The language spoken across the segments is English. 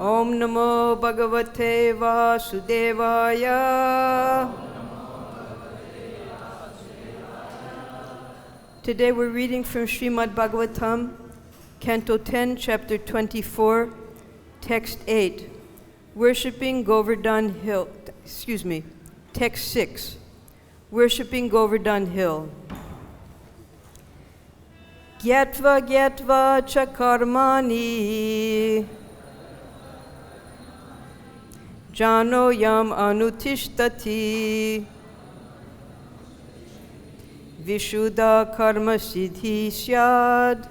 Om Namo Bhagavate Vasudevaya. Today we're reading from Srimad Bhagavatam, Canto 10, Chapter 24, Text 8, Worshipping Govardhan Hill. Text 6, Worshipping Govardhan Hill. Jñatvā jñatvā ca karmāṇi jano ayam anutiṣṭhati vishuddha karma-siddhiḥ syād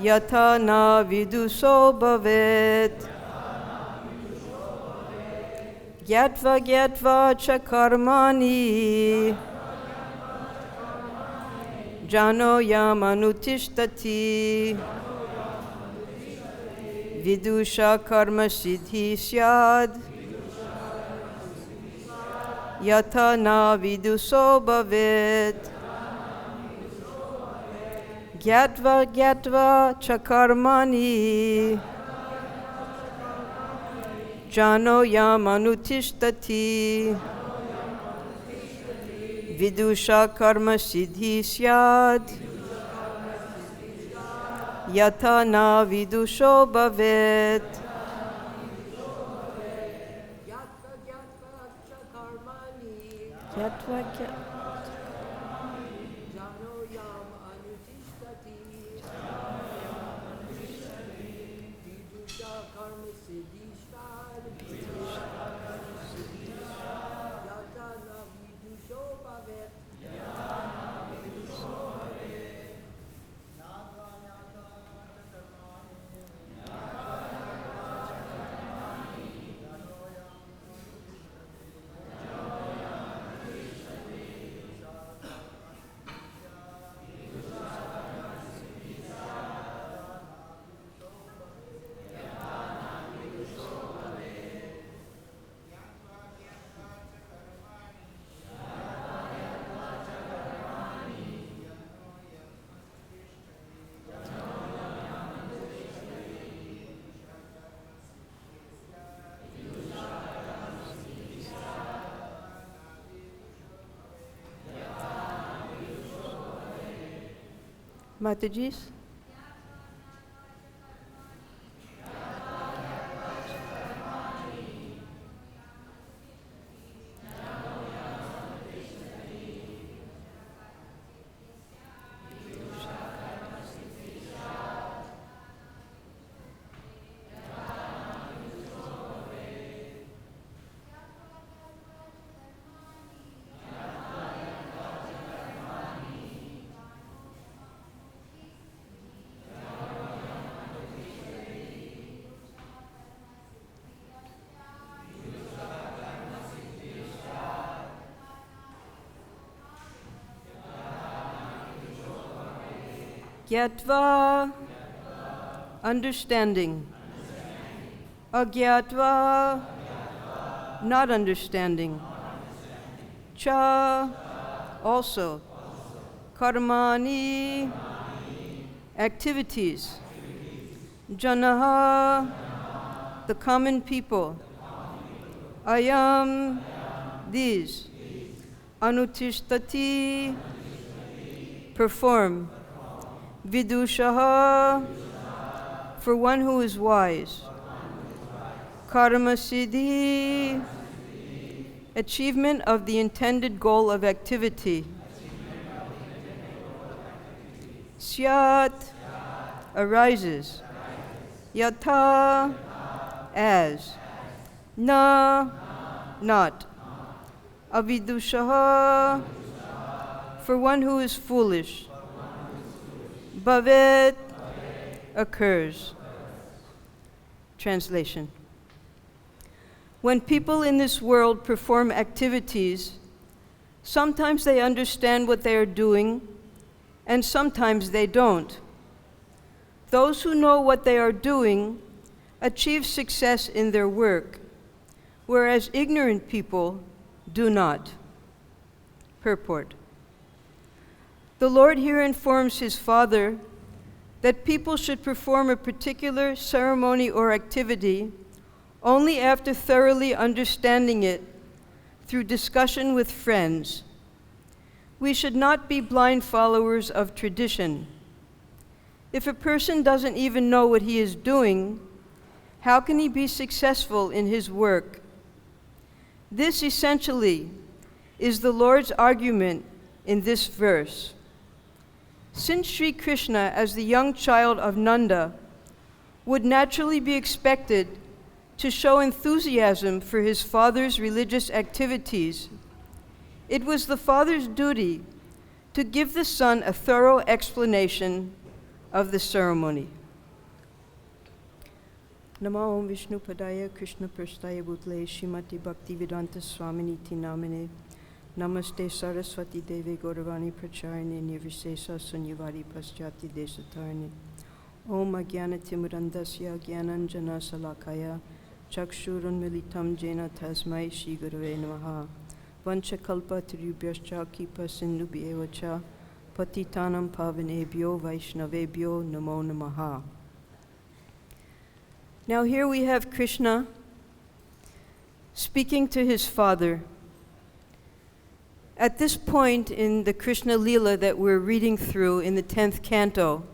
yathā nāviduṣo bhavet. Jñatvā jñatvā ca karmāṇi jano ayam anutiṣṭhati viduṣaḥ karma-siddhiḥ syād yathā nāviduṣo bhavet. Jñatvā jñatvā ca karmāṇi jano ayam anutiṣṭhati viduṣaḥ karma-siddhiḥ syād yathā nāviduṣo bhavet. Matajis? Jñatvā, understanding. Ajñātvā, not understanding. Ca, also. Karmāṇi, activities. Janaḥ, the common people. Ayam, these. Anutiṣṭhati, perform. Viduṣaḥ, for one who is wise. Karma-siddhiḥ, achievement of the intended goal of activity. Syāt, arises. Yathā, as. Not. Aviduṣaḥ, for one who is foolish. Bhavet, occurs. Translation. When people in this world perform activities, sometimes they understand what they are doing, and sometimes they don't. Those who know what they are doing achieve success in their work, whereas ignorant people do not. Purport. The Lord here informs his father that people should perform a particular ceremony or activity only after thoroughly understanding it through discussion with friends. We should not be blind followers of tradition. If a person doesn't even know what he is doing, how can he be successful in his work? This essentially is the Lord's argument in this verse. Since Śrī Kṛṣṇa, as the young child of Nanda, would naturally be expected to show enthusiasm for his father's religious activities, it was the father's duty to give the son a thorough explanation of the ceremony. Namo Om Vishnu Padaya Krishna Prasthaya Bhutle Srimati Bhakti Vedanta Swaminiti Namine Namaste Saraswati Deve Gauravani Pracharine Nirvisesa Sunyavadi Paschati Desatarine Om Ajnana Timurandasya Jnananjana Salakaya Chakshurun Militam Jena Tasmai Shri Gurave Namaha Vanchakalpa Tirubhyascha Kipa Sindhubhyevacha Patitanam Pavanebhyo Vaishnavebhyo Namo Namaha. Now here we have Krishna speaking to his father. At this point in the Krishna Lila that we're reading through in the 10th canto,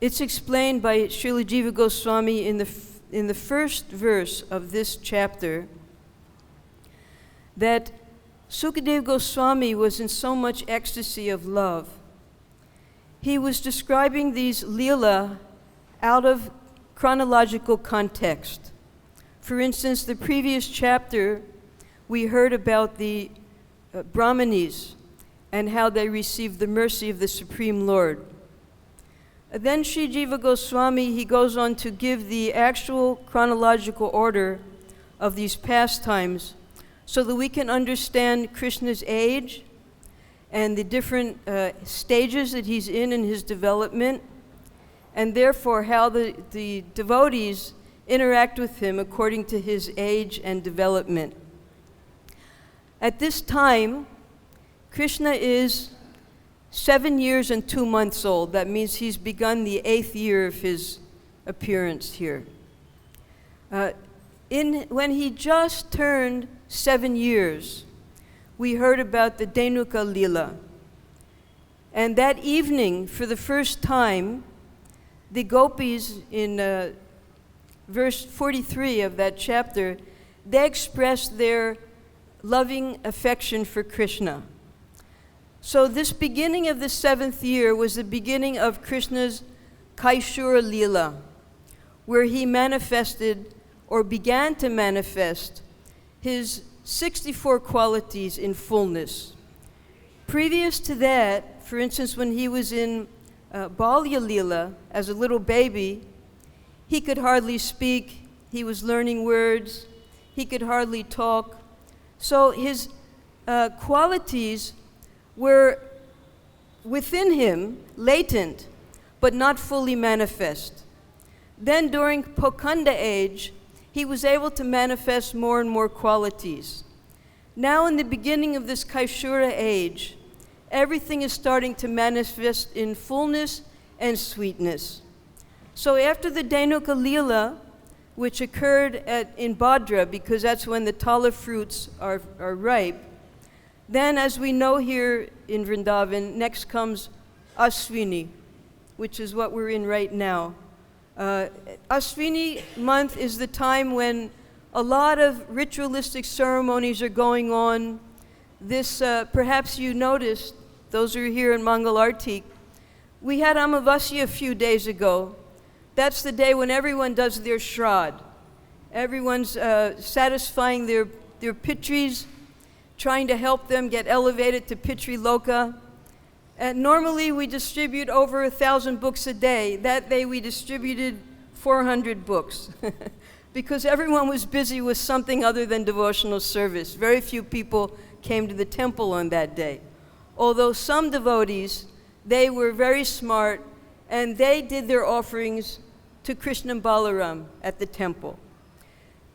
it's explained by Srila Jiva Goswami in the first verse of this chapter that Sukadeva Goswami was in so much ecstasy of love. He was describing these Lila out of chronological context. For instance, the previous chapter, we heard about the Brahmanis and how they received the mercy of the Supreme Lord. Then Sri Jiva Goswami, he goes on to give the actual chronological order of these pastimes so that we can understand Krishna's age and the different stages that he's in his development, and therefore how the devotees interact with him according to his age and development. At this time, Krishna is 7 years and 2 months old. That means he's begun the 8th year of his appearance here. When he just turned 7 years, we heard about the Dhenuka Lila. And that evening, for the first time, the gopis in verse 43 of that chapter, they expressed their loving affection for Krishna. So this beginning of the 7th year was the beginning of Krishna's Kaishura Lila, where he manifested or began to manifest his 64 qualities in fullness. Previous to that, for instance, when he was in Balya Lila as a little baby, he could hardly speak, he was learning words, he could hardly talk. So his qualities were within him, latent, but not fully manifest. Then during Pokanda age, he was able to manifest more and more qualities. Now in the beginning of this Kaishura age, everything is starting to manifest in fullness and sweetness. So after the Dhenuka Lila, which occurred in Bhadra, because that's when the tala fruits are ripe, then as we know here in Vrindavan, next comes Ashvini, which is what we're in right now. Ashvini month is the time when a lot of ritualistic ceremonies are going on. This, perhaps you noticed, those who are here in Mangalartik, we had Amavasya a few days ago. That's the day when everyone does their Shraddh. Everyone's satisfying their pitris, trying to help them get elevated to Pitri Loka. And normally we distribute over 1,000 books a day. That day we distributed 400 books because everyone was busy with something other than devotional service. Very few people came to the temple on that day. Although some devotees, they were very smart and they did their offerings to Krishna and Balaram at the temple.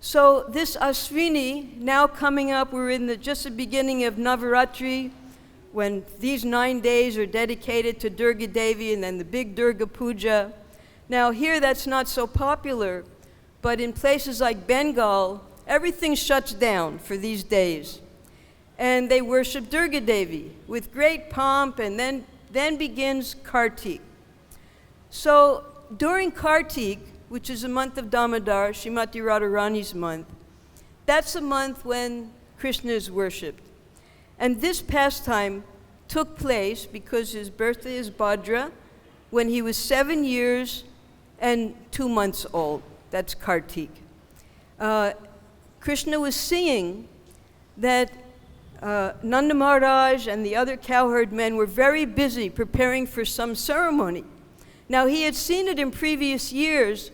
So this Ashvini, now coming up, we're in just the beginning of Navaratri, when these 9 days are dedicated to Durga Devi and then the big Durga Puja. Now here that's not so popular, but in places like Bengal, everything shuts down for these days. And they worship Durga Devi with great pomp, and then begins Kartik. So during Kartik, which is the month of Damodar, Srimati Radharani's month, that's the month when Krishna is worshipped. And this pastime took place because his birthday is Bhadra, when he was 7 years and 2 months old. That's Kartik. Krishna was seeing that Nanda Maharaj and the other cowherd men were very busy preparing for some ceremony. Now, he had seen it in previous years,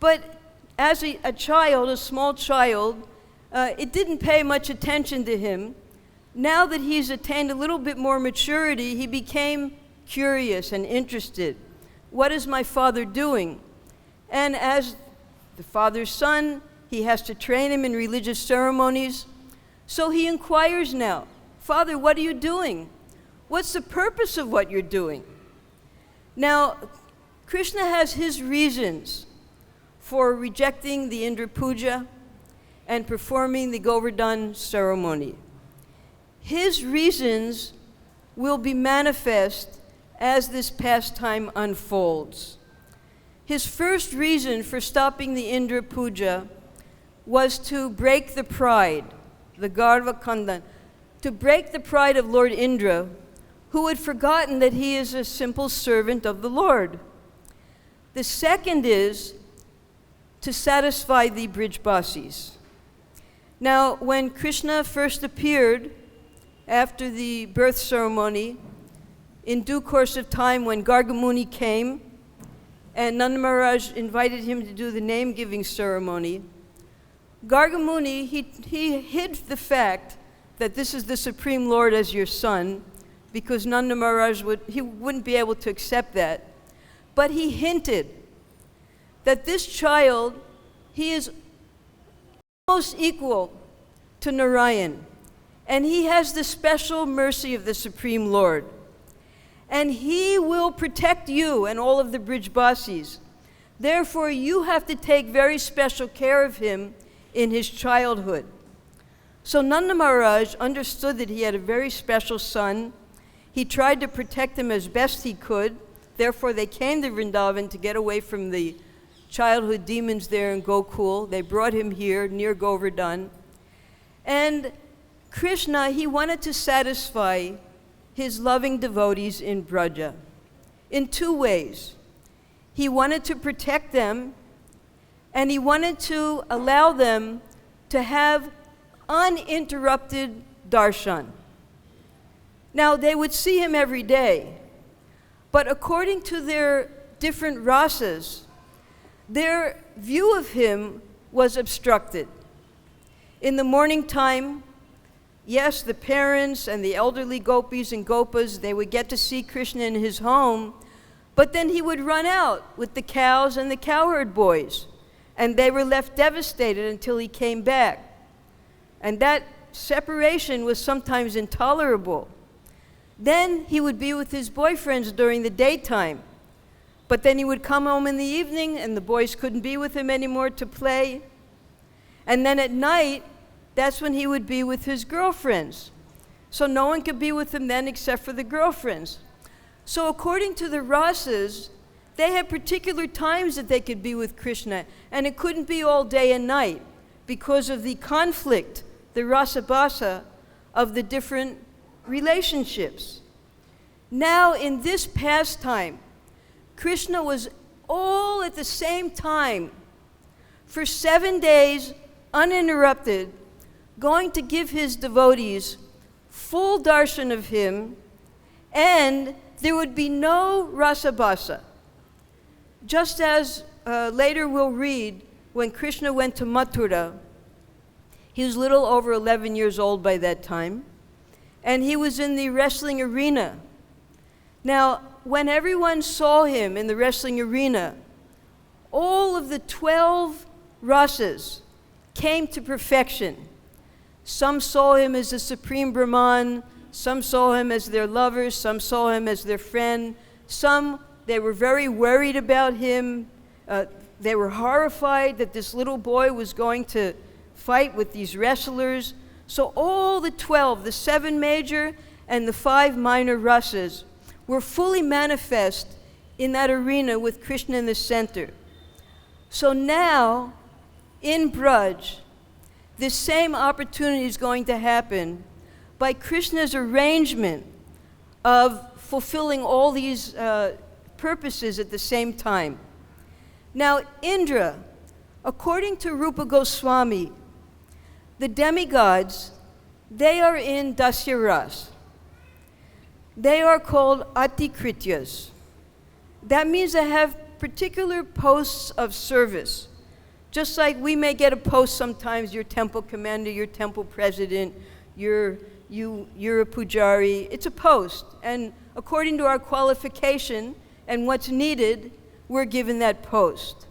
but as a child, a small child, it didn't pay much attention to him. Now that he's attained a little bit more maturity, he became curious and interested. What is my father doing? And as the father's son, he has to train him in religious ceremonies. So he inquires now, Father, what are you doing? What's the purpose of what you're doing? Now, Krishna has his reasons for rejecting the Indra Puja and performing the Govardhan ceremony. His reasons will be manifest as this pastime unfolds. His first reason for stopping the Indra Puja was to break the pride, the Garva Khandan, to break the pride of Lord Indra, who had forgotten that he is a simple servant of the Lord. The second is to satisfy the Brijbasis. Now, when Krishna first appeared after the birth ceremony, in due course of time when Gargamuni came and Nanda Maharaj invited him to do the name-giving ceremony, Gargamuni, he hid the fact that this is the Supreme Lord as your son, because Nanda Maharaj wouldn't be able to accept that. But he hinted that this child, he is almost equal to Narayan, and he has the special mercy of the Supreme Lord. And he will protect you and all of the Brijbasis. Therefore, you have to take very special care of him in his childhood. So Nanda Maharaj understood that he had a very special son. He tried to protect him as best he could. Therefore, they came to Vrindavan to get away from the childhood demons there in Gokul. They brought him here near Govardhan. And Krishna, he wanted to satisfy his loving devotees in Braja in two ways. He wanted to protect them, and he wanted to allow them to have uninterrupted darshan. Now, they would see him every day, but according to their different rasas, their view of him was obstructed. In the morning time, yes, the parents and the elderly gopis and gopas, they would get to see Krishna in his home, but then he would run out with the cows and the cowherd boys, and they were left devastated until he came back. And that separation was sometimes intolerable. Then he would be with his boyfriends during the daytime, but then he would come home in the evening and the boys couldn't be with him anymore to play. And then at night, that's when he would be with his girlfriends. So no one could be with him then except for the girlfriends. So according to the rasas, they had particular times that they could be with Krishna, and it couldn't be all day and night because of the conflict, the rasabhasa of the different relationships. Now in this pastime, Krishna was all at the same time for 7 days uninterrupted going to give his devotees full darshan of him, and there would be no rasabhasa. Just as later we'll read, when Krishna went to Mathura, he was a little over 11 years old by that time, and he was in the wrestling arena. Now, when everyone saw him in the wrestling arena, all of the 12 rasas came to perfection. Some saw him as the Supreme Brahman, Some saw him as their lover, some saw him as their friend, some, they were very worried about him. They were horrified that this little boy was going to fight with these wrestlers. So all the 12, the 7 major and the 5 minor rasas, were fully manifest in that arena with Krishna in the center. So now, in Braj, this same opportunity is going to happen by Krishna's arrangement of fulfilling all these purposes at the same time. Now, Indra, according to Rupa Goswami, the demigods, they are in Dasya Ras. They are called Atikrityas. That means they have particular posts of service. Just like we may get a post sometimes, you're temple commander, you're temple president, you're a pujari. It's a post. And according to our qualification and what's needed, we're given that post.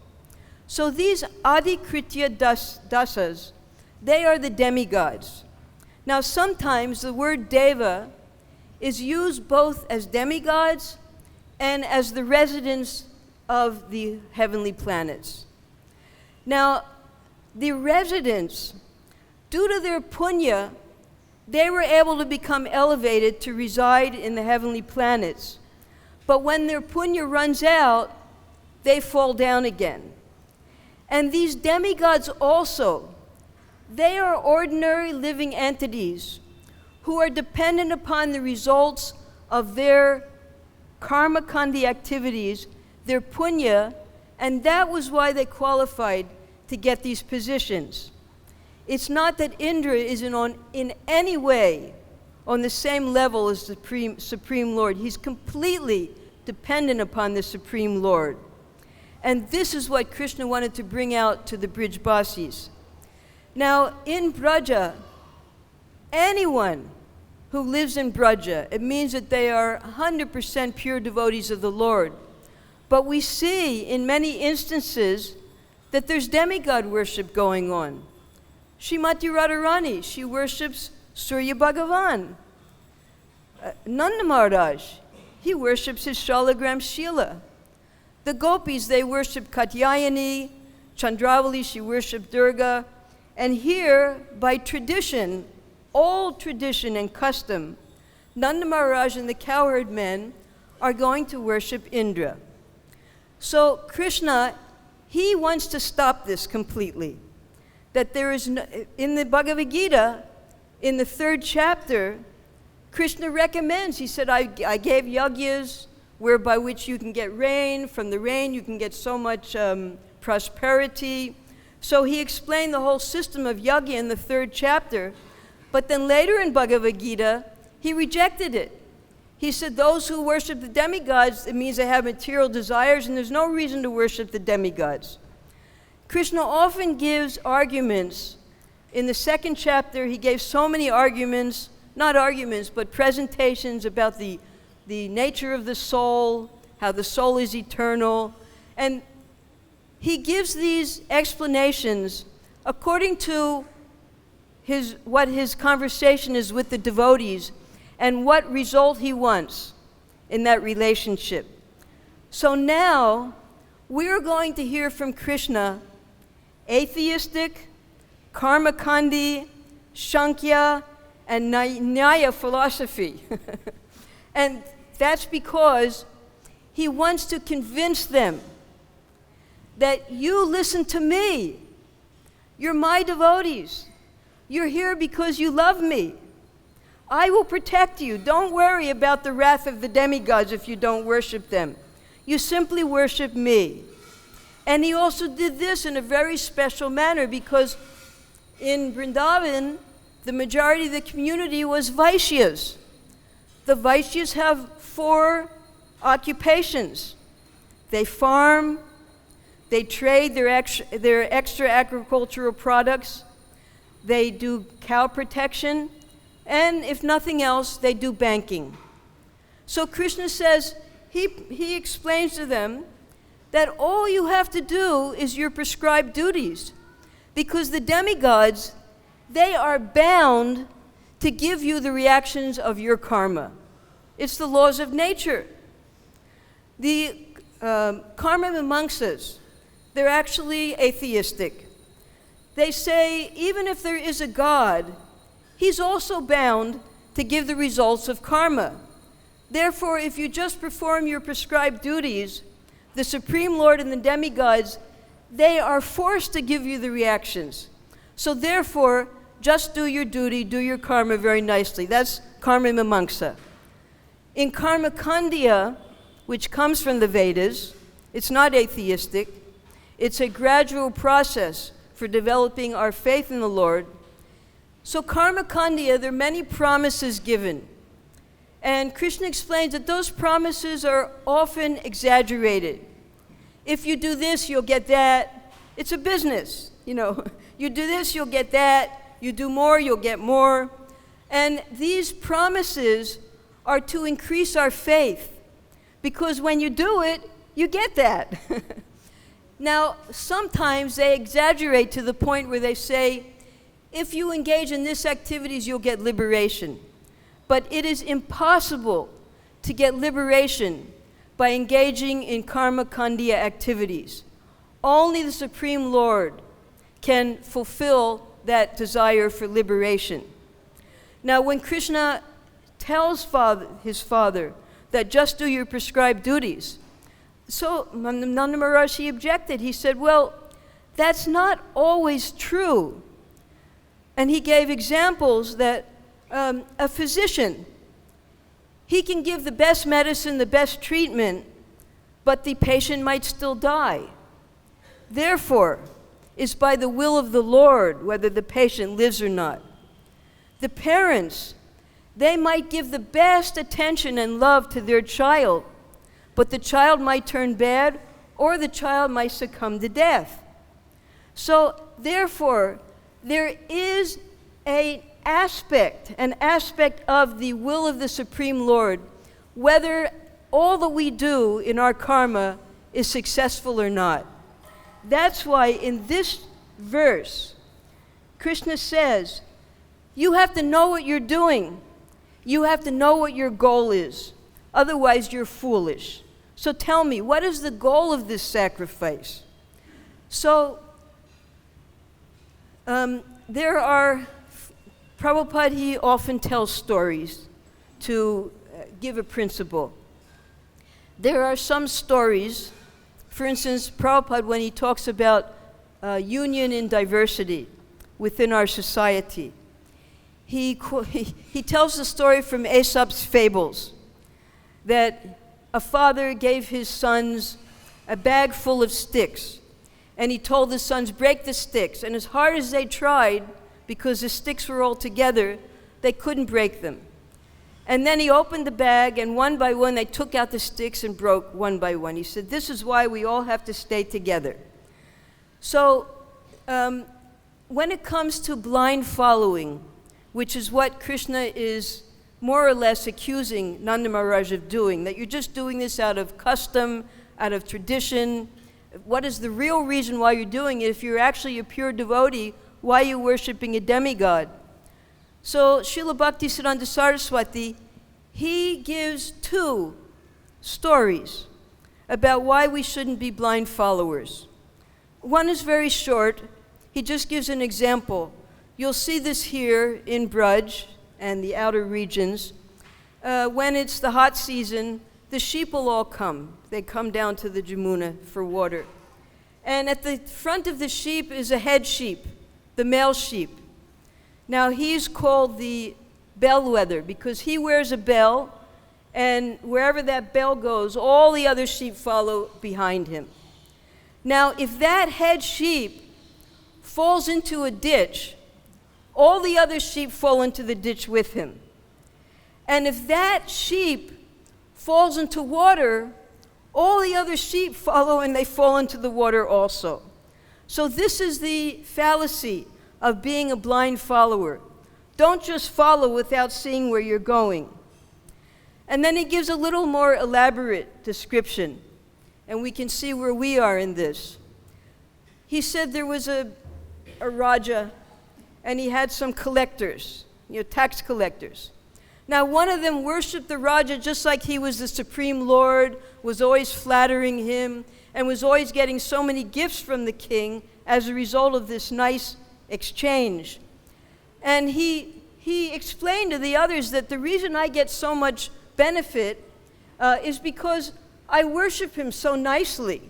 So these Adikritya dasas, they are the demigods. Now sometimes the word deva is used both as demigods and as the residents of the heavenly planets. Now, the residents, due to their punya, they were able to become elevated to reside in the heavenly planets. But when their punya runs out, they fall down again. And these demigods also, they are ordinary living entities who are dependent upon the results of their karma-siddhiḥ activities, their punya, and that was why they qualified to get these positions. It's not that Indra is in any way on the same level as the Supreme Lord. He's completely dependent upon the Supreme Lord. And this is what Krishna wanted to bring out to the Brijbasis. Now, in Braja, anyone who lives in Braja, it means that they are 100% pure devotees of the Lord. But we see in many instances that there's demigod worship going on. Srimati Radharani, she worships Surya Bhagavan. Nanda Maharaj, he worships his Shalagram Shila. The gopis, they worship Katyayani. Chandravali, she worshipped Durga. And here, by tradition, old tradition and custom, Nanda Maharaj and the cowherd men are going to worship Indra. So Krishna, he wants to stop this completely. That there is no, in the Bhagavad-Gita, in the 3rd chapter, Krishna recommends, he said, I gave yagyas whereby which you can get rain, from the rain you can get so much prosperity. So he explained the whole system of yagya in the 3rd chapter, but then later in Bhagavad-Gita, he rejected it. He said those who worship the demigods, it means they have material desires, and there's no reason to worship the demigods. Krishna often gives arguments. In the 2nd chapter, he gave so many arguments, not arguments, but presentations about the nature of the soul, how the soul is eternal. And he gives these explanations according to what his conversation is with the devotees and what result he wants in that relationship. So now, we're going to hear from Krishna atheistic, karma-siddhiḥ, Sankhya, and Nyaya philosophy. And that's because he wants to convince them that you listen to me. You're my devotees. You're here because you love me. I will protect you. Don't worry about the wrath of the demigods if you don't worship them. You simply worship me. And he also did this in a very special manner because in Vrindavan, the majority of the community was Vaishyas. The Vaishyas have 4 occupations. They farm, they trade their extra agricultural products, they do cow protection, and if nothing else, they do banking. So Krishna says, he explains to them that all you have to do is your prescribed duties, because the demigods, they are bound to give you the reactions of your karma. It's the laws of nature. The karma-mīmaṁsas, they're actually atheistic. They say even if there is a God, he's also bound to give the results of karma. Therefore, if you just perform your prescribed duties, the Supreme Lord and the demigods, they are forced to give you the reactions. So therefore, just do your duty, do your karma very nicely. That's karma-mīmaṁsa. In karma-khandya, which comes from the Vedas, it's not atheistic. It's a gradual process for developing our faith in the Lord. So karma-khandya, there are many promises given. And Krishna explains that those promises are often exaggerated. If you do this, you'll get that. It's a business, you know. You do this, you'll get that. You do more, you'll get more. And these promises are to increase our faith, because when you do it, you get that. Now, sometimes they exaggerate to the point where they say, if you engage in this activities, you'll get liberation. But it is impossible to get liberation by engaging in karma-khandya activities. Only the Supreme Lord can fulfill that desire for liberation. Now, when Krishna tells his father that just do your prescribed duties, so Nanda Maharaj, he objected. He said, well, that's not always true. And he gave examples that a physician, he can give the best medicine, the best treatment, but the patient might still die. Therefore, it's by the will of the Lord whether the patient lives or not. The parents, they might give the best attention and love to their child, but the child might turn bad or the child might succumb to death. So therefore, there is an aspect of the will of the Supreme Lord, whether all that we do in our karma is successful or not. That's why in this verse, Krishna says, you have to know what you're doing. You have to know what your goal is. Otherwise, you're foolish. So tell me, what is the goal of this sacrifice? So, Prabhupada, he often tells stories to give a principle. There are some stories, for instance, Prabhupada, when he talks about union in diversity within our society, he tells the story from Aesop's fables that a father gave his sons a bag full of sticks, and he told the sons, break the sticks. And as hard as they tried, because the sticks were all together, they couldn't break them. And then he opened the bag, and one by one they took out the sticks and broke one by one. He said, this is why we all have to stay together. So when it comes to blind following, which is what Krishna is more or less accusing Nanda Maharaj of doing, that you're just doing this out of custom, out of tradition. What is the real reason why you're doing it? If you're actually a pure devotee, why are you worshiping a demigod? So Srila Bhaktisiddhanta Saraswati, he gives two stories about why we shouldn't be blind followers. One is very short. He just gives an example. You'll see this here in Braj and the outer regions. When it's the hot season, the sheep will all come. They come down to the Jamuna for water. And at the front of the sheep is a head sheep, the male sheep. Now he's called the bellwether because he wears a bell, and wherever that bell goes, all the other sheep follow behind him. Now if that head sheep falls into a ditch, all the other sheep fall into the ditch with him. And if that sheep falls into water, all the other sheep follow and they fall into the water also. So this is the fallacy of being a blind follower. Don't just follow without seeing where you're going. And then he gives a little more elaborate description, and we can see where we are in this. He said there was a Raja, and he had some collectors, tax collectors. Now, one of them worshipped the Raja just like he was the Supreme Lord, was always flattering him, and was always getting so many gifts from the king as a result of this nice exchange. And he explained to the others that the reason I get so much benefit is because I worship him so nicely.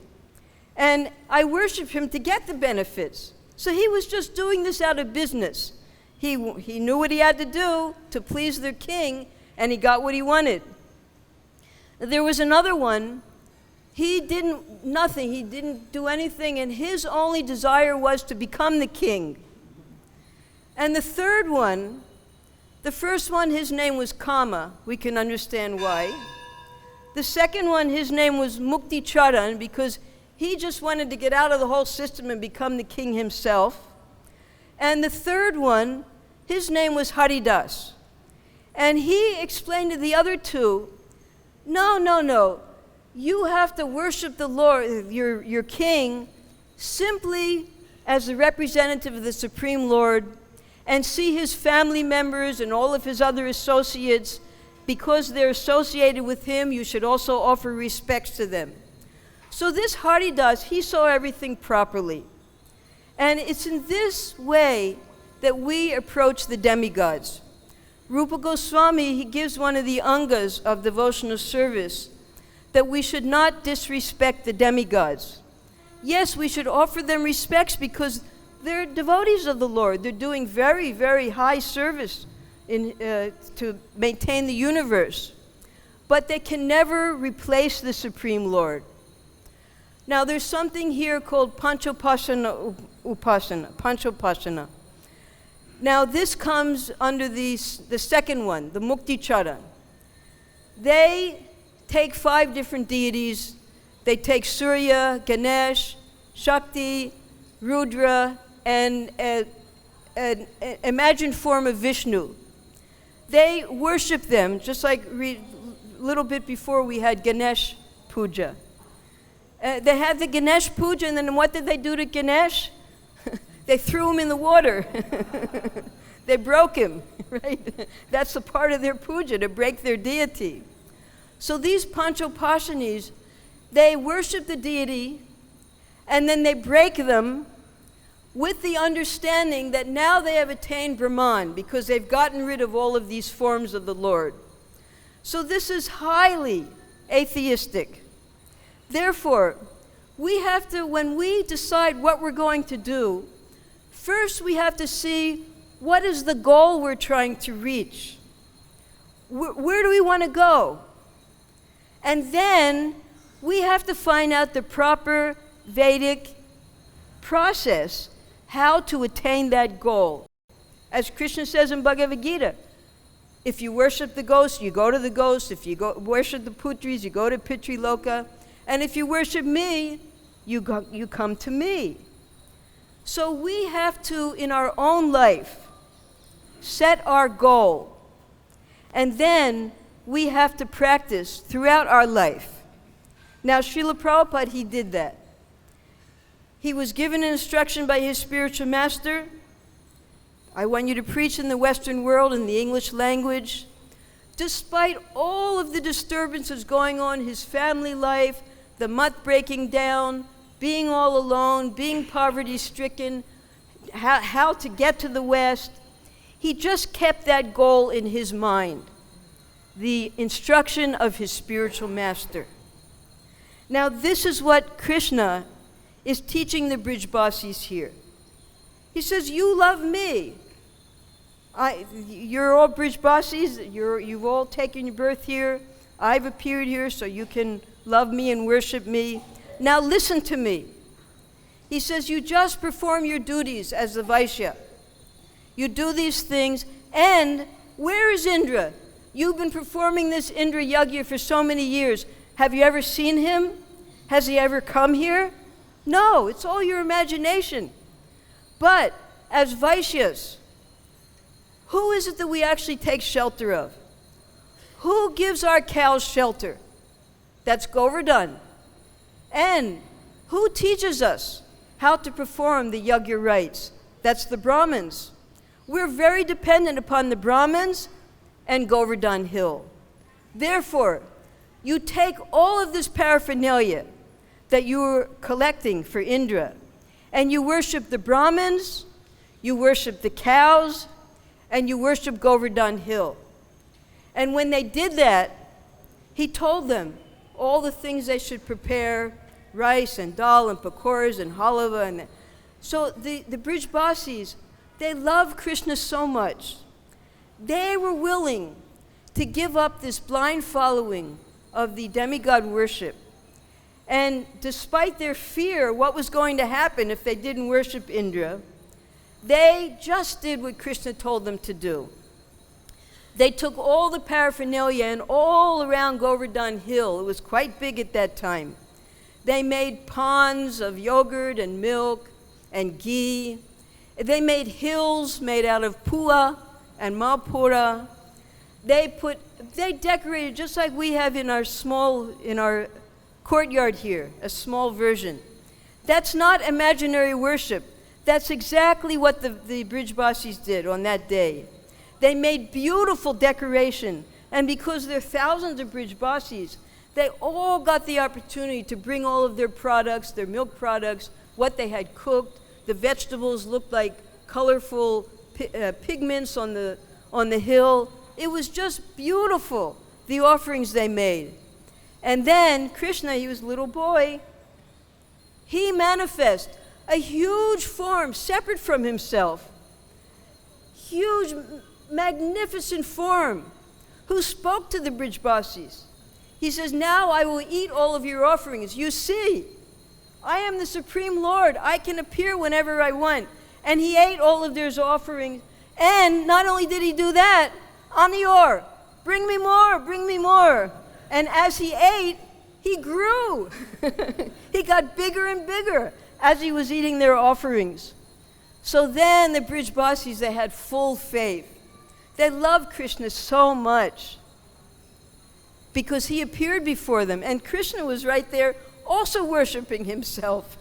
And I worship him to get the benefits. So he was just doing this out of business. He knew what he had to do to please their king, and he got what he wanted. There was another one. He didn't do anything, and his only desire was to become the king. And the third one, the first one, his name was Kama. We can understand why. The second one, his name was Mukti-charan, because he just wanted to get out of the whole system and become the king himself. And the third one, his name was Haridas. And he explained to the other two, no. You have to worship the Lord, your king, simply as the representative of the Supreme Lord, and see his family members and all of his other associates. Because they're associated with him, you should also offer respects to them. So this Haridas, he saw everything properly. And it's in this way that we approach the demigods. Rupa Goswami, he gives one of the angas of devotional service, that we should not disrespect the demigods. Yes, we should offer them respects because they're devotees of the Lord. They're doing very, very high service to maintain the universe. But they can never replace the Supreme Lord. Now, there's something here called Panchopashana Panchopashana. Now, this comes under the second one, the Mukti-charan. They take 5 different deities. They take Surya, Ganesh, Shakti, Rudra, and an imagined form of Vishnu. They worship them, just like a little bit before we had Ganesh Puja. They had the Ganesh Puja, and then what did they do to Ganesh? They threw him in the water. They broke him, right? That's a part of their puja, to break their deity. So these Panchopashanis, they worship the deity, and then they break them with the understanding that now they have attained Brahman, because they've gotten rid of all of these forms of the Lord. So this is highly atheistic. Therefore, we have to, when we decide what we're going to do, first we have to see what is the goal we're trying to reach. Where do we want to go? And then we have to find out the proper Vedic process, how to attain that goal. As Krishna says in Bhagavad-Gita, if you worship the ghost, you go to the ghost. If you worship the Putris, you go to Pitri-loka. And if you worship me, you come to me. So we have to, in our own life, set our goal. And then we have to practice throughout our life. Now, Srila Prabhupada, he did that. He was given an instruction by his spiritual master. I want you to preach in the Western world in the English language. Despite all of the disturbances going on in his family life, the mutt breaking down, being all alone, being poverty-stricken, how to get to the West, he just kept that goal in his mind, the instruction of his spiritual master. Now, this is what Krishna is teaching the Brijbasis here. He says, you love me. You're all Brijbasis, you've all taken your birth here. I've appeared here so you can love me and worship me. Now listen to me. He says, you just perform your duties as the Vaishya. You do these things, and where is Indra? You've been performing this Indra Yagya for so many years. Have you ever seen him? Has he ever come here? No, it's all your imagination. But as Vaishyas, who is it that we actually take shelter of? Who gives our cows shelter? That's Govardhan. And who teaches us how to perform the Yagya rites? That's the Brahmins. We're very dependent upon the Brahmins and Govardhan Hill. Therefore, you take all of this paraphernalia that you were collecting for Indra, and you worship the Brahmins, you worship the cows, and you worship Govardhan Hill. And when they did that, he told them all the things they should prepare, rice and dal and pakoras and halava. And so the Brijbasis, they love Krishna so much. They were willing to give up this blind following of the demigod worship. And despite their fear, what was going to happen if they didn't worship Indra, they just did what Krishna told them to do. They took all the paraphernalia, and all around Govardhan Hill, it was quite big at that time, they made ponds of yogurt and milk and ghee. They made hills made out of pua and malpura. They decorated just like we have in our courtyard here, a small version. That's not imaginary worship. That's exactly what the Brijbasis did on that day. They made beautiful decoration, and because there are thousands of Brijbasis, they all got the opportunity to bring all of their products, their milk products, what they had cooked. The vegetables looked like colorful pigments on the hill. It was just beautiful, the offerings they made. And then Krishna, he was a little boy, he manifested a huge form separate from himself, huge, magnificent form, who spoke to the Brijbasis. He says, now I will eat all of your offerings. You see, I am the Supreme Lord. I can appear whenever I want. And he ate all of their offerings. And not only did he do that, Anior, bring me more, bring me more. And as he ate, he grew. He got bigger and bigger as he was eating their offerings. So then the Brijbasis, they had full faith. They loved Krishna so much because he appeared before them. And Krishna was right there also worshiping himself.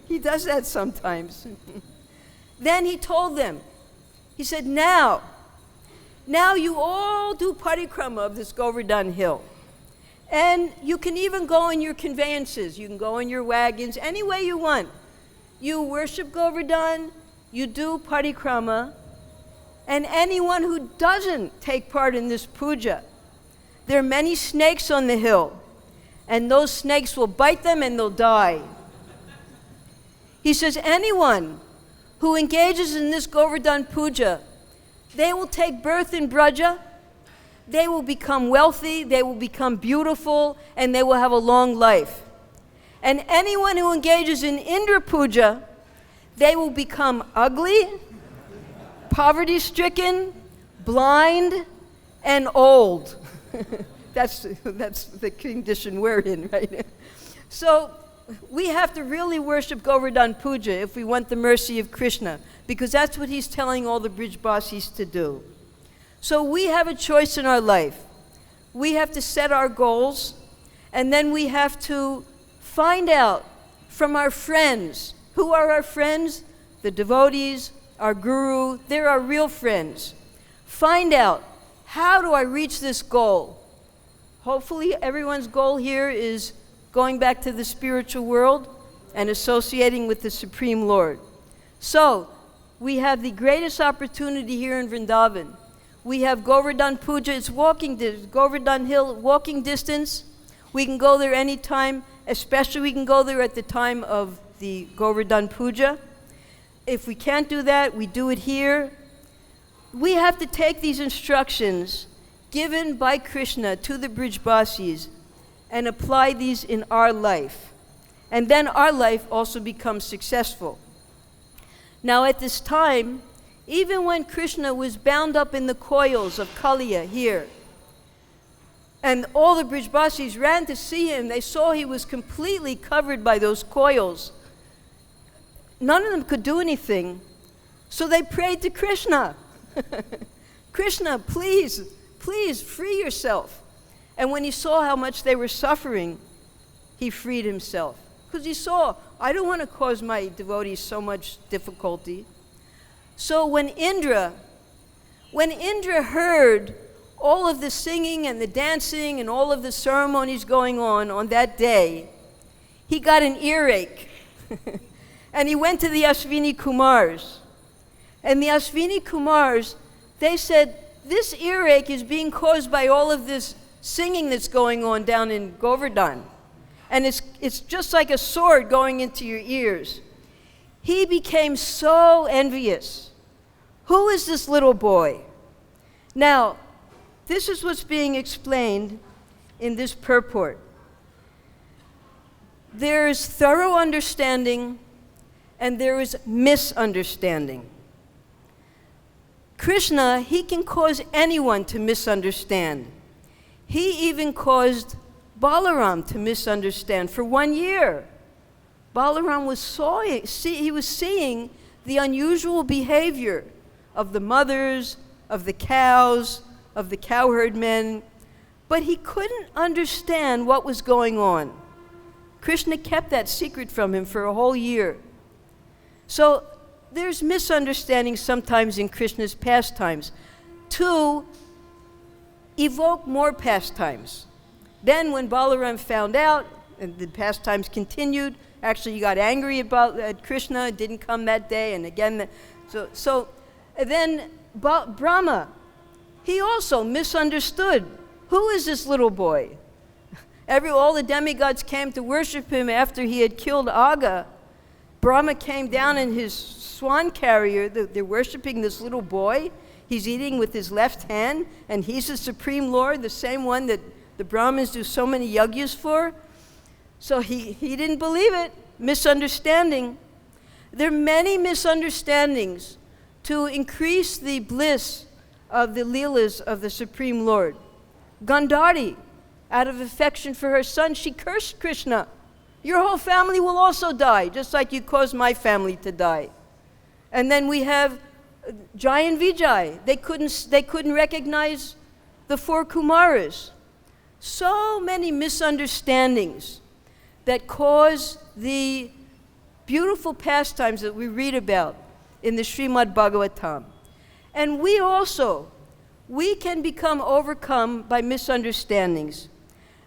He does that sometimes. Then he told them, he said, now you all do parikrama of this Govardhan Hill. And you can even go in your conveyances. You can go in your wagons, any way you want. You worship Govardhan, you do parikrama, and anyone who doesn't take part in this puja, there are many snakes on the hill, and those snakes will bite them and they'll die. He says anyone who engages in this Govardhan puja, they will take birth in Braja, they will become wealthy, they will become beautiful, and they will have a long life. And anyone who engages in Indra puja, they will become ugly, poverty-stricken, blind, and old. That's the condition we're in, right? So we have to really worship Govardhan puja if we want the mercy of Krishna, because that's what he's telling all the Brijbasis to do. So we have a choice in our life. We have to set our goals, and then we have to find out from our friends. Who are our friends? The devotees, our guru, they're our real friends. Find out, how do I reach this goal? Hopefully everyone's goal here is going back to the spiritual world and associating with the Supreme Lord. So, we have the greatest opportunity here in Vrindavan. We have Govardhan Puja, it's Govardhan Hill, walking distance. We can go there anytime, especially we can go there at the time of the Govardhan Puja. If we can't do that, we do it here. We have to take these instructions given by Krishna to the Brijbasis and apply these in our life. And then our life also becomes successful. Now at this time, even when Krishna was bound up in the coils of Kaliya here, and all the Brijbasis ran to see him, they saw he was completely covered by those coils. None of them could do anything, so they prayed to Krishna. Krishna, please free yourself. And when he saw how much they were suffering, he freed himself. Because he saw, I don't want to cause my devotees so much difficulty. So when Indra When Indra heard all of the singing and the dancing and all of the ceremonies going on that day, he got an earache. And he went to the Ashvini Kumars. And the Ashvini Kumars, they said, this earache is being caused by all of this singing that's going on down in Govardhan. And it's just like a sword going into your ears. He became so envious. Who is this little boy? Now, this is what's being explained in this purport. There is thorough understanding and there is misunderstanding. Krishna, he can cause anyone to misunderstand. He even caused Balaram to misunderstand for 1 year. Balaram was seeing the unusual behavior of the mothers, of the cows, of the cowherd men, but he couldn't understand what was going on. Krishna kept that secret from him for a whole year. So there's misunderstanding sometimes in Krishna's pastimes to evoke more pastimes. Then when Balaram found out, and the pastimes continued, actually he got angry at Krishna, didn't come that day, and again, then Brahma, he also misunderstood. Who is this little boy? All the demigods came to worship him after he had killed Aga. Brahma came down in his swan carrier. They're worshiping this little boy. He's eating with his left hand, and he's the Supreme Lord, the same one that the Brahmins do so many yagyas for. So he didn't believe it. Misunderstanding. There are many misunderstandings to increase the bliss of the Leelas of the Supreme Lord. Gandhari, out of affection for her son, she cursed Krishna. Your whole family will also die, just like you caused my family to die. And then we have Jai and Vijay. They couldn't recognize the 4 Kumaras. So many misunderstandings that cause the beautiful pastimes that we read about in the Srimad Bhagavatam. And we can become overcome by misunderstandings.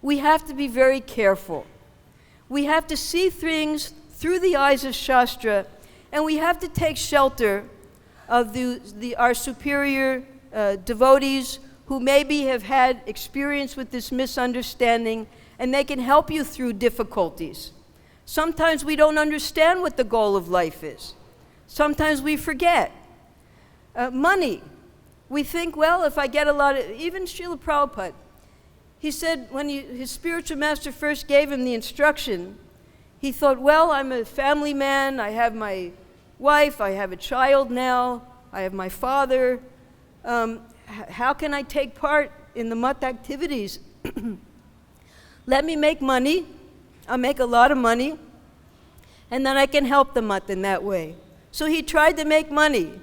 We have to be very careful. We have to see things through the eyes of Shastra, and we have to take shelter of our superior devotees who maybe have had experience with this misunderstanding, and they can help you through difficulties. Sometimes we don't understand what the goal of life is. Sometimes we forget. Money. We think, well, if I get a lot of, even Srila Prabhupada, he said when his spiritual master first gave him the instruction, he thought, well, I'm a family man, I have my wife, I have a child now, I have my father. How can I take part in the mutt activities? Let me make money, I'll make a lot of money, and then I can help the mutt in that way. So he tried to make money.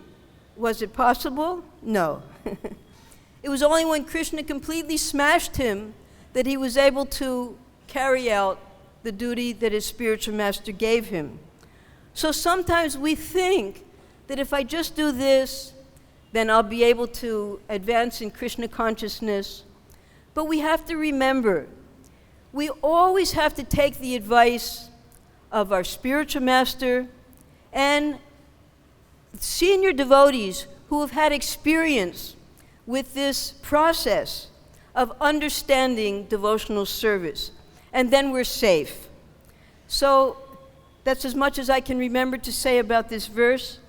Was it possible? No. It was only when Krishna completely smashed him that he was able to carry out the duty that his spiritual master gave him. So sometimes we think that if I just do this, then I'll be able to advance in Krishna consciousness. But we have to remember, we always have to take the advice of our spiritual master and senior devotees who have had experience with this process of understanding devotional service. And then we're safe. So that's as much as I can remember to say about this verse.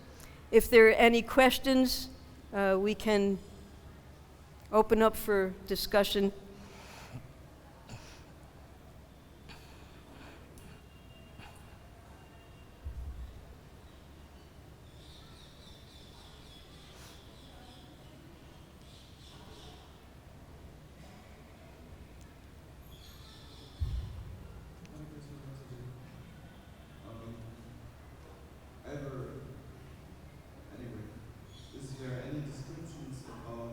If there are any questions, we can open up for discussion. Is there any descriptions about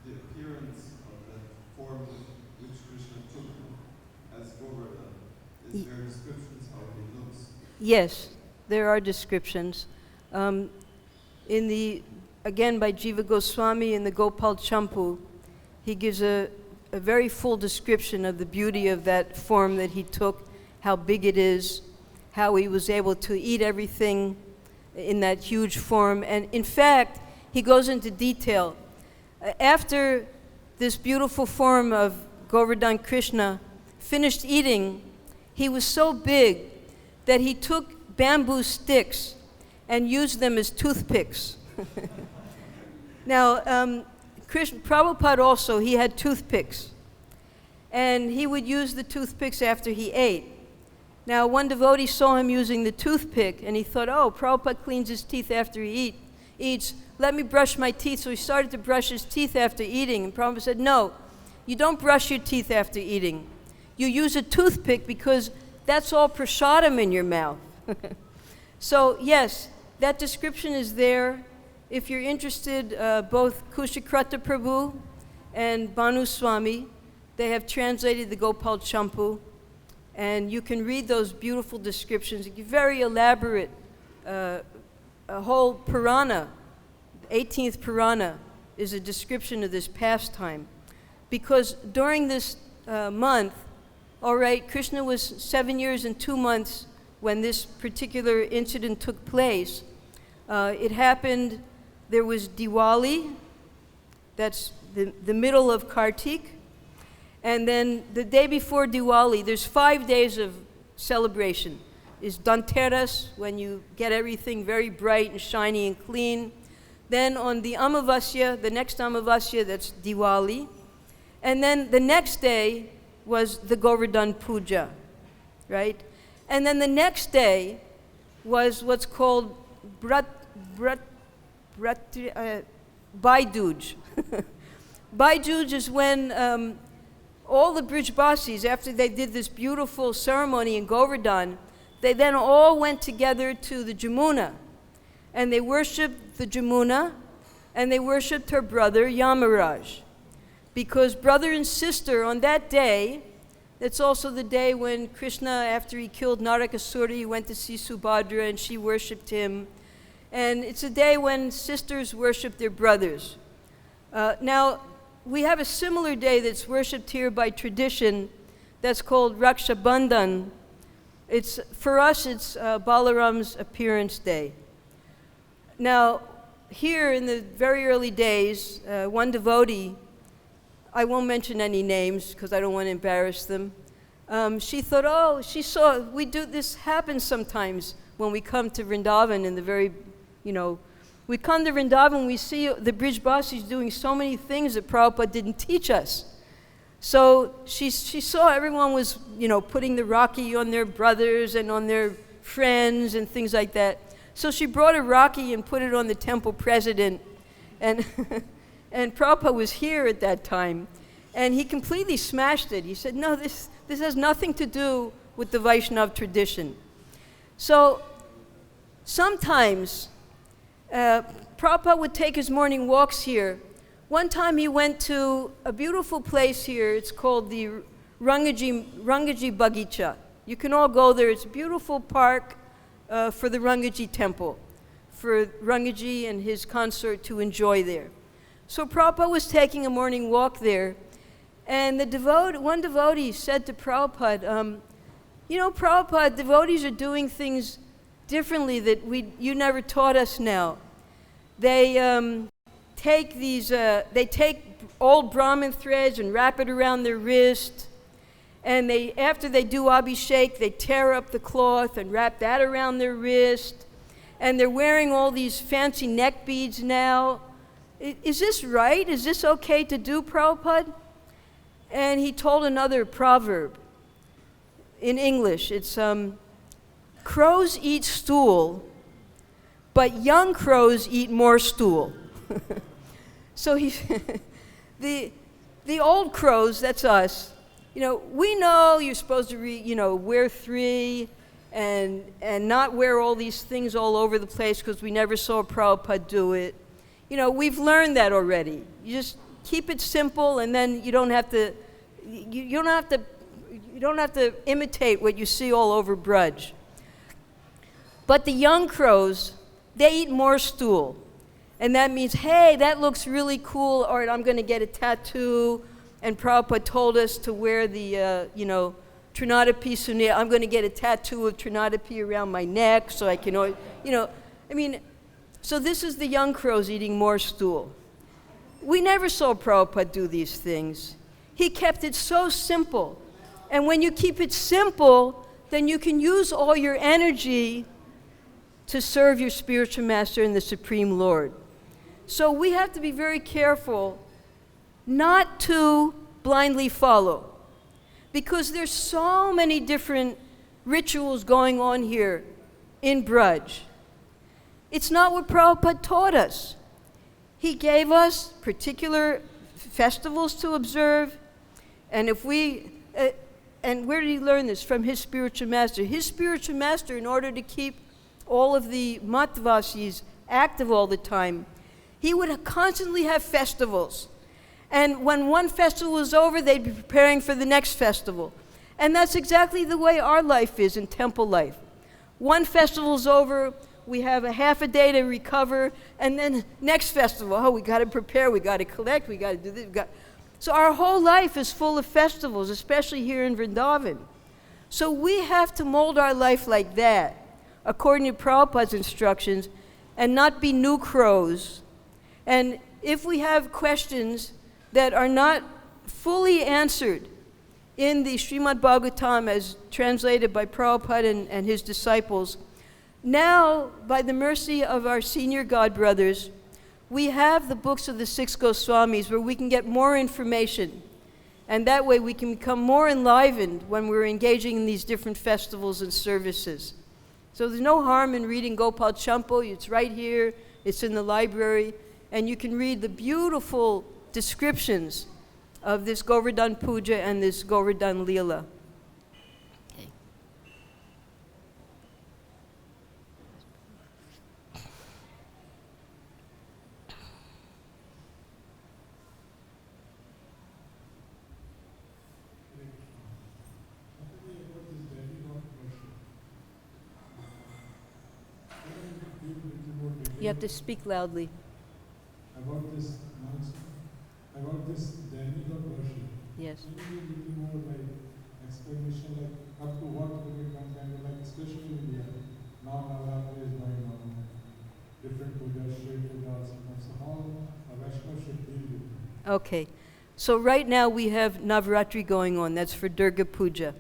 the appearance of that form which Krishna took as Govardhan? Is there descriptions how he looks? Yes, there are descriptions. In the again by Jiva Goswami in the Gopal Champu. He gives a very full description of the beauty of that form that he took, how big it is, how he was able to eat everything in that huge form. And in fact, he goes into detail. After this beautiful form of Govardhan Krishna finished eating, he was so big that he took bamboo sticks and used them as toothpicks. Now, Prabhupada also, he had toothpicks. And he would use the toothpicks after he ate. Now, one devotee saw him using the toothpick, and he thought, oh, Prabhupada cleans his teeth after he eats. Let me brush my teeth. So he started to brush his teeth after eating. And Prabhupada said, no, you don't brush your teeth after eating. You use a toothpick because that's all prasadam in your mouth. So, yes, that description is there. If you're interested, both Kushakrata Prabhu and Bhanu Swami, they have translated the Gopal Champu, and you can read those beautiful descriptions. It's very elaborate. A whole Purana, 18th Purana, is a description of this pastime. Because during this month, all right, Krishna was 7 years and 2 months when this particular incident took place. It happened, there was Diwali, that's the middle of Kartik, and then the day before Diwali, there's 5 days of celebration. Is Dhanteras, when you get everything very bright and shiny and clean. Then on the Amavasya, the next Amavasya, that's Diwali. And then the next day was the Govardhan Puja, right? And then the next day was what's called Bhai-Dooj. Bhai-Dooj is when all the Brijbasis, after they did this beautiful ceremony in Govardhan, they then all went together to the Jamuna, and they worshipped the Jamuna, and they worshipped her brother Yamaraj. Because brother and sister on that day, it's also the day when Krishna, after he killed Narakasura, he went to see Subhadra and she worshipped him. And it's a day when sisters worship their brothers. Now, we have a similar day that's worshipped here by tradition that's called Raksha Bandhan. For us, it's Balaram's appearance day. Now, here in the very early days, one devotee, I won't mention any names because I don't want to embarrass them. She thought, oh, she saw, this happens sometimes when we come to Vrindavan in the very, we come to Vrindavan, we see the Brijbasis doing so many things that Prabhupada didn't teach us. So she saw everyone was, putting the Rakhi on their brothers and on their friends and things like that. So she brought a Rakhi and put it on the temple president. And and Prabhupada was here at that time. And he completely smashed it. He said, no, this has nothing to do with the Vaishnava tradition. So sometimes Prabhupada would take his morning walks here. One time he went to a beautiful place here. It's called the Rangaji Bagicha. You can all go there. It's a beautiful park for the Rangaji temple, for Rangaji and his consort to enjoy there. So Prabhupada was taking a morning walk there, and one devotee said to Prabhupada, Prabhupada, devotees are doing things differently that you never taught us now. They take old Brahmin threads and wrap it around their wrist, and after they do abhishek, they tear up the cloth and wrap that around their wrist, and they're wearing all these fancy neck beads now. Is this right? Is this okay to do, Prabhupada? And he told another proverb in English. It's, crows eat stool, but young crows eat more stool. So the old crows, that's us, we know you're supposed to wear 3 and not wear all these things all over the place because we never saw Prabhupada do it. We've learned that already. You just keep it simple, and then you don't have to imitate what you see all over Braj. But the young crows, they eat more stool. And that means, hey, that looks really cool, or I'm going to get a tattoo. And Prabhupada told us to wear the, Trinadapi Sunil. I'm going to get a tattoo of Trinadapi around my neck so I can, so this is the young crows eating more stool. We never saw Prabhupada do these things. He kept it so simple. And when you keep it simple, then you can use all your energy to serve your spiritual master and the Supreme Lord. So we have to be very careful not to blindly follow, because there's so many different rituals going on here in Braj. It's not what Prabhupada taught us. He gave us particular festivals to observe, and if we, and where did he learn this? From his spiritual master. His spiritual master, in order to keep all of the matvasis active all the time, he would constantly have festivals. And when one festival was over, they'd be preparing for the next festival. And that's exactly the way our life is in temple life. One festival's over, we have a half a day to recover, and then next festival, we got to prepare, we got to collect, we got to do this. So our whole life is full of festivals, especially here in Vrindavan. So we have to mold our life like that, according to Prabhupada's instructions, and not be new crows. And if we have questions that are not fully answered in the Srimad Bhagavatam as translated by Prabhupada and his disciples, now, by the mercy of our senior God brothers, we have the books of the 6 Goswamis where we can get more information. And that way we can become more enlivened when we're engaging in these different festivals and services. So there's no harm in reading Gopal Champo. It's right here. It's in the library. And you can read the beautiful descriptions of this Govardhan Puja and this Govardhan Leela. Okay. You have to speak loudly. About this demigod worship. Yes. Can you give a little more explanation, up to what will become especially in India, now Navratri is going on, different pujas, Śrī Kṛṣṇa, so how a Vaishnava should deal with it? Okay. So right now we have Navaratri going on. That's for Durga Puja.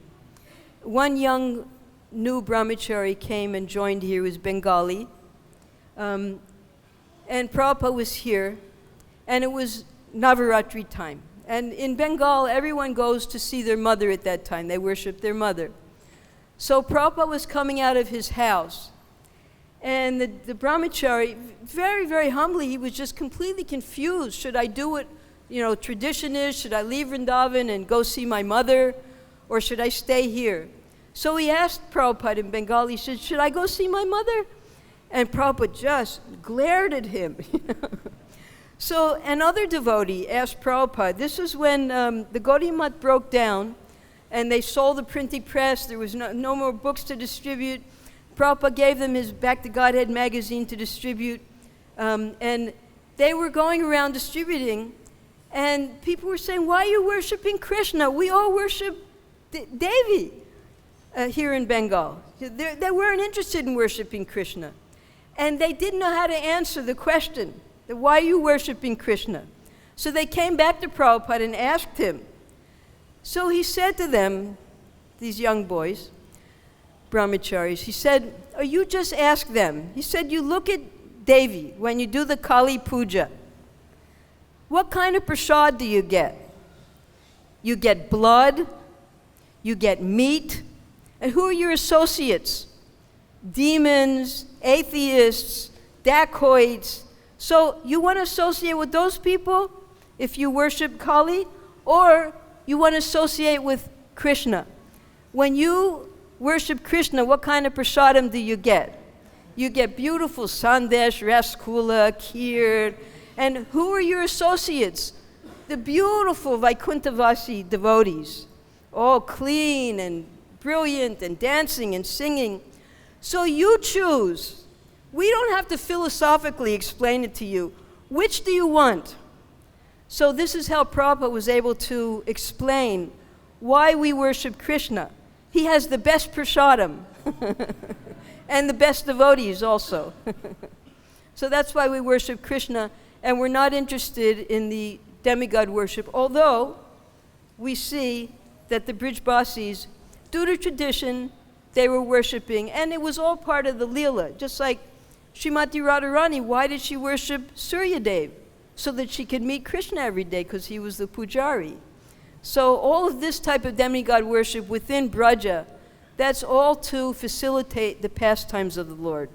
One young new brahmachari came and joined here, was Bengali. And Prabhupada was here, and it was Navaratri time. And in Bengal, everyone goes to see their mother at that time. They worship their mother. So Prabhupada was coming out of his house, and the brahmachari, very, very humbly, he was just completely confused. Should I do what, tradition is? Should I leave Vrindavan and go see my mother, or should I stay here? So he asked Prabhupada in Bengali, he said, should I go see my mother? And Prabhupada just glared at him. So another devotee asked Prabhupada, this is when the Gaudiya Math broke down and they sold the printing press, there was no more books to distribute. Prabhupada gave them his Back to Godhead magazine to distribute, and they were going around distributing, and people were saying, why are you worshiping Krishna? We all worship Daivi here in Bengal. They weren't interested in worshiping Krishna. And they didn't know how to answer the question, why are you worshiping Krishna? So they came back to Prabhupada and asked him. So he said to them, these young boys, brahmacharis, he said, you just ask them. He said, you look at Daivi when you do the Kali Puja. What kind of prasad do you get? You get blood, you get meat, and who are your associates? Demons, atheists, dacoits. So you want to associate with those people if you worship Kali, or you want to associate with Krishna. When you worship Krishna, what kind of prasadam do you get? You get beautiful sandesh, rasgula, kheer, and who are your associates? The beautiful Vaikunthavasi devotees, all clean and brilliant and dancing and singing. So you choose We don't have to philosophically explain it to you. Which do you want? So this is how Prabhupada was able to explain why we worship Krishna. He has the best prasadam and the best devotees also. So that's why we worship Krishna, and we're not interested in the demigod worship, although we see that the Brijbasis, due to tradition, they were worshiping, and it was all part of the Leela. Just like Srimati Radharani, why did she worship Suryadev? So that she could meet Krishna every day, because he was the pujari. So all of this type of demigod worship within Braja, that's all to facilitate the pastimes of the Lord.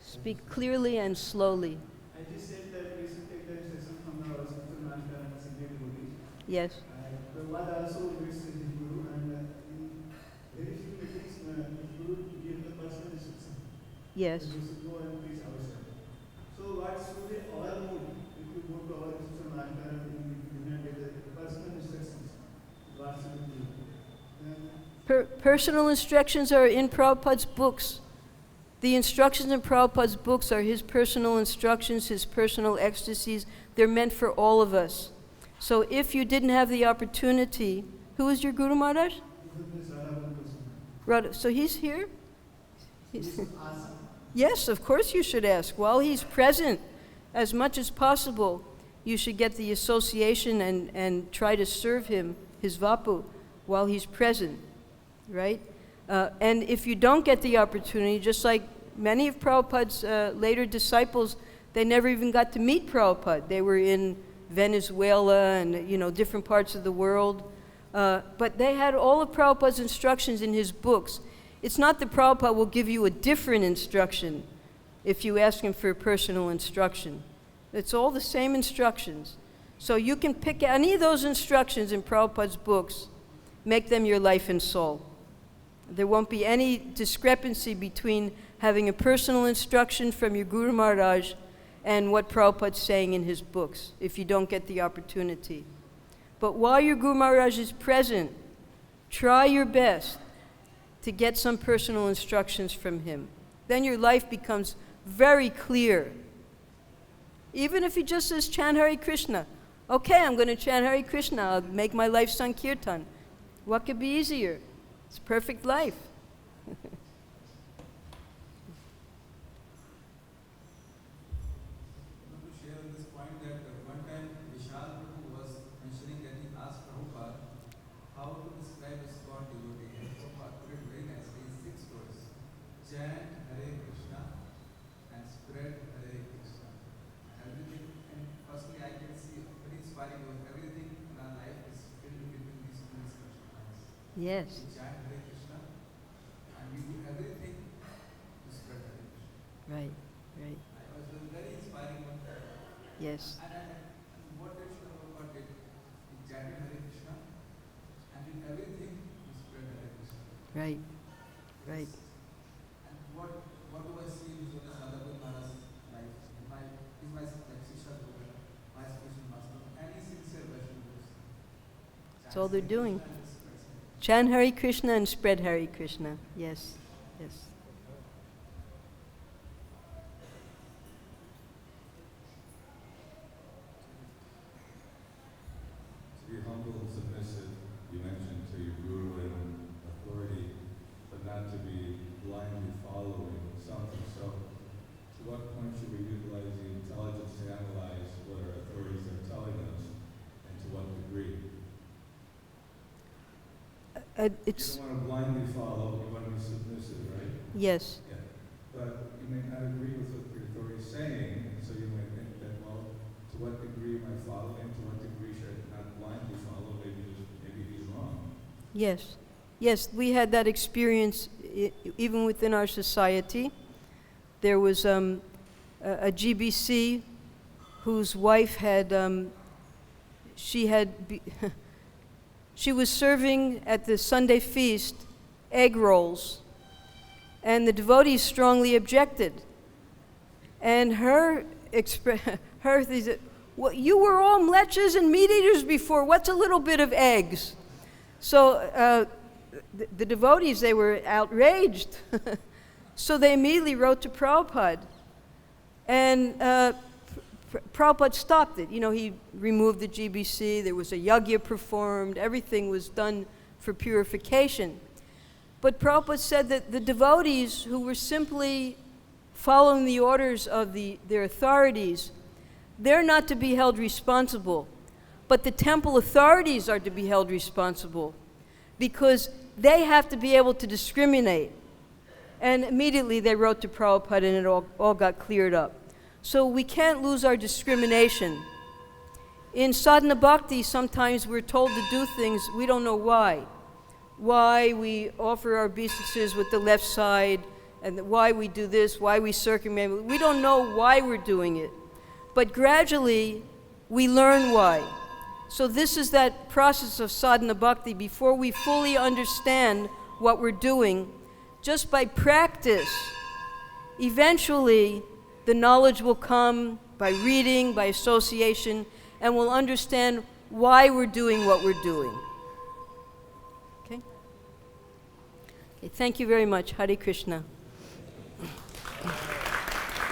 Speak clearly and slowly. I just said that we should take that session from the spiritual master and Sangye devotees. Yes. The one also meets his guru, and in very few meetings, the guru gives the personal instruction. Yes. We should go and preach ourselves. So what should be our mood if we go to our spiritual master and we get the personal instructions? What should we do? Personal instructions are in Prabhupada's books. The instructions in Prabhupada's books are his personal instructions, his personal ecstasies. They're meant for all of us. So if you didn't have the opportunity, who is your Guru Maharaj? So he's here? Yes, of course you should ask. While he's present, as much as possible, you should get the association and try to serve him, his vapu, while he's present, right? And if you don't get the opportunity, just like many of Prabhupada's later disciples, they never even got to meet Prabhupada. They were in Venezuela and different parts of the world. But they had all of Prabhupada's instructions in his books. It's not that Prabhupada will give you a different instruction if you ask him for a personal instruction. It's all the same instructions. So you can pick any of those instructions in Prabhupada's books, make them your life and soul. There won't be any discrepancy between having a personal instruction from your Guru Maharaj and what Prabhupada's saying in his books, if you don't get the opportunity. But while your Guru Maharaj is present, try your best to get some personal instructions from him. Then your life becomes very clear. Even if he just says, chant Hare Krishna. Okay, I'm going to chant Hare Krishna. I'll make my life Sankirtan. What could be easier? It's a perfect life. I want to share on this point that one time Vishal was mentioning that he asked Prabhupada how to describe a ISKCON devotee. And Prabhupada put it very nicely in 6 words. Chant Hare Krishna and spread Hare Krishna. Everything, and personally I can see very inspiring work. Everything in our life is filled between these 2 instruction lines. Yes. Right, right. It was a very inspiring one. Yes. And what did Prabhupada did? He chanted Hare Krishna, and in everything he spread Hare Krishna. Right, right. And what do I see in Nanda Maharaj's life? In my Shiksha Guru, my spiritual master, any sincere Vaishnavas. That's all they're doing. Chant Hare Krishna and spread Hare Krishna. Yes, yes. To be humble and submissive, you mentioned to your guru and authority, but not to be blindly following something. So, to what point should we utilize the intelligence to analyze what our authorities are telling us, and to what degree? You don't want to blindly follow, you want to be submissive, right? Yes. Yeah. But you may not agree with what the authority is saying, and so you may think that, well, to what degree am I following, to what degree should I not blindly follow, maybe he's wrong. Yes. Yes, we had that experience even within our society. There was a GBC whose wife had, she she was serving at the Sunday feast egg rolls, and the devotees strongly objected. And they said, well, you were all mlechas and meat eaters before. What's a little bit of eggs? So the devotees, they were outraged. So they immediately wrote to Prabhupada. And Prabhupada stopped it. You know, he removed the GBC. There was a yajna performed. Everything was done for purification. But Prabhupada said that the devotees who were simply following the orders of their authorities, they're not to be held responsible. But the temple authorities are to be held responsible because they have to be able to discriminate. And immediately they wrote to Prabhupada and it all got cleared up. So we can't lose our discrimination. In sadhana bhakti, sometimes we're told to do things, we don't know why. Why we offer our obeisances with the left side, and why we do this, why we circumambulate. We don't know why we're doing it. But gradually, we learn why. So this is that process of sadhana bhakti. Before we fully understand what we're doing, just by practice, eventually the knowledge will come by reading, by association, and we'll understand why we're doing what we're doing. Okay, thank you very much. Hare Krishna.